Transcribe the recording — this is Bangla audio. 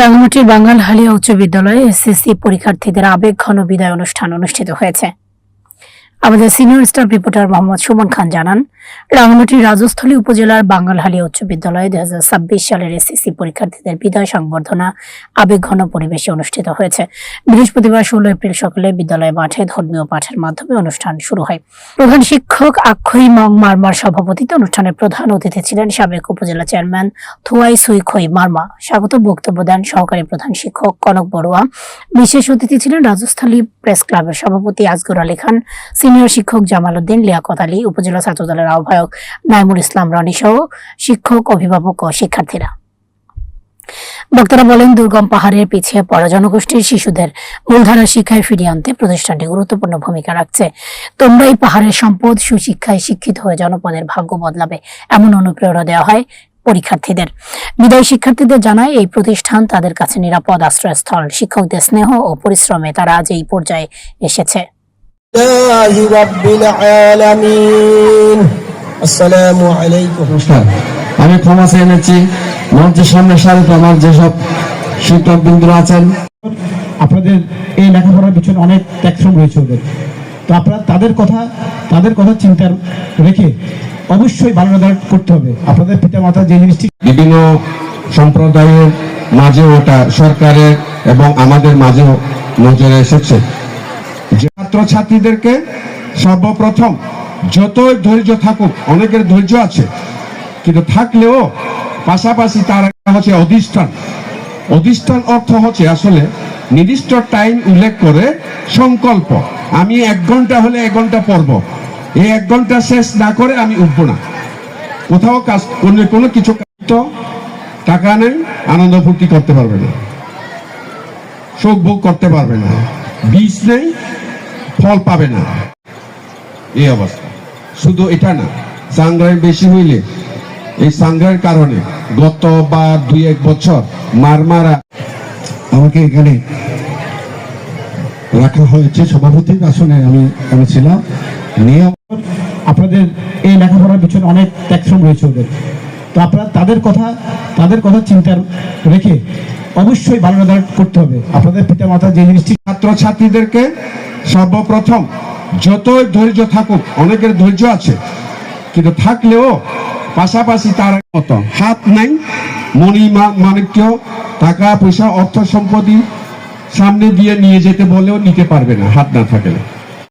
রাঙ্গামাটির বাঙ্গালহালিয়া উচ্চ বিদ্যালয়ে এসএসসি পরীক্ষার্থীদের আবেগঘন বিদায় অনুষ্ঠান অনুষ্ঠিত হয়েছে। আমাদের senior staff reporter Mohammad Suman Khan জানান, রাঙ্গামাটির রাজস্থলী উপজেলার বাঙ্গালহালিয়া উচ্চ বিদ্যালয়ে 2026 সালের এসএসসি পরীক্ষার্থীদের বিদায় সংবর্ধনা আবেগঘন পরিবেশে অনুষ্ঠিত হয়েছে। বৃহস্পতিবার 16 এপ্রিল সকালে বিদ্যালয় মাঠে ধর্মীয় পাঠের মাধ্যমে অনুষ্ঠান শুরু হয়। প্রধান শিক্ষক আক্ষই মং মারমার সভাপতিত্বে অনুষ্ঠানে প্রধান অতিথি ছিলেন সাবেক উপজেলা চেয়ারম্যান থুয়াই সুই খই মারমা। স্বাগত বক্তব্য দেন সহকারী প্রধান শিক্ষক কনক বড়ুয়া। বিশেষ অতিথি ছিলেন রাজস্থলী প্রেস ক্লাবের সভাপতি আজগর আলী খান, সিনিয়র শিক্ষক জামাল উদ্দিন, লিয়াকত আলী, উপজেলা ছাত্র দলের আহ্বায়ক নাইমুল ইসলাম রনি সহ শিক্ষক, অভিভাবক ও শিক্ষার্থীরা। বক্তারা বলেন, দুর্গম পাহাড়ের পিছিয়ে পড়া জনগোষ্ঠীর শিশুদের মূলধারা শিক্ষায় ফিরিয়ে আনতে প্রতিষ্ঠানটি গুরুত্বপূর্ণ ভূমিকা রাখছে। তোমরাই পাহাড়ের সম্পদ, সুশিক্ষায় শিক্ষিত হয়ে জনপদের ভাগ্য বদলাবে, এমন অনুপ্রেরণা দেওয়া হয় পরীক্ষার্থীদের। বিদায়ী শিক্ষার্থীদের জানায়, এই প্রতিষ্ঠান তাদের কাছে নিরাপদ আশ্রয়স্থল। শিক্ষকদের স্নেহ ও পরিশ্রমে তারা আজ এই পর্যায়ে এসেছে। আমি ক্ষমা চেয়ে নিচ্ছি মঞ্চের সামনে সারিতে আমার যেসব শিক্ষক বিন্দুরা আছেন। আপনাদের এই লেখাপড়ার পিছনে অনেক ত্যাগ রয়েছে ওদের, তো আপনারা তাদের কথা চিন্তা রেখে অবশ্যই ভালো রেজাল্ট করতে হবে। আপনাদের পিতা মাতা যে জিনিসটি বিভিন্ন সম্প্রদায়ের মাঝে ওটা সরকারের এবং আমাদের মাঝেও নজরে এসেছে। ছাত্রছাত্রীদেরকে সর্বপ্রথম যতই ধৈর্য থাকুক, অনেকের ধৈর্য আছে কিন্তু থাকলেও পাশাপাশি তার হচ্ছে অধিষ্ঠান অর্থ হচ্ছে আসলে নির্দিষ্ট টাইম উল্লেখ করে সংকল্প, আমি 1 ঘন্টা হলে 1 ঘন্টা পড়ব, এই 1 ঘন্টা শেষ না করে আমি উঠবো না। কোথাও কাজ করলে কোনো কিছু টাকা নেই, আনন্দ ফুর্তি করতে পারবে না, সুখ ভোগ করতে পারবে না, বীজ নেই, ফল পাবে না, এই অবস্থা। শুধু এটা না, সাংগ্রাম বেশি হইলে এই সাংগ্রামের কারণে গত বা 2-1 বছর মারমারা আমাকে এখানে রাখা হয়েছে সভাপতির আসনে। আমি ছিলাম। নিয়ম আপনাদের এই লেখাপড়ার পিছনে অনেক ত্যাগ রয়েছে ওদের, তো আপনারা তাদের কথা চিন্তা রেখে অবশ্যই ভালো রেজাল্ট করতে হবে। আপনাদের পিতা মাতা যে জিনিসটি ছাত্রছাত্রীদেরকে সর্বপ্রথম যতই ধৈর্য থাকুক, অনেকের ধৈর্য আছে কিন্তু থাকলেও পাশাপাশি তার মতো হাত নাই, মাণিক্য, টাকা পয়সা, অর্থ সম্পত্তি সামনে দিয়ে নিয়ে যেতে বলেও নিতে পারবে না হাত না থাকলে।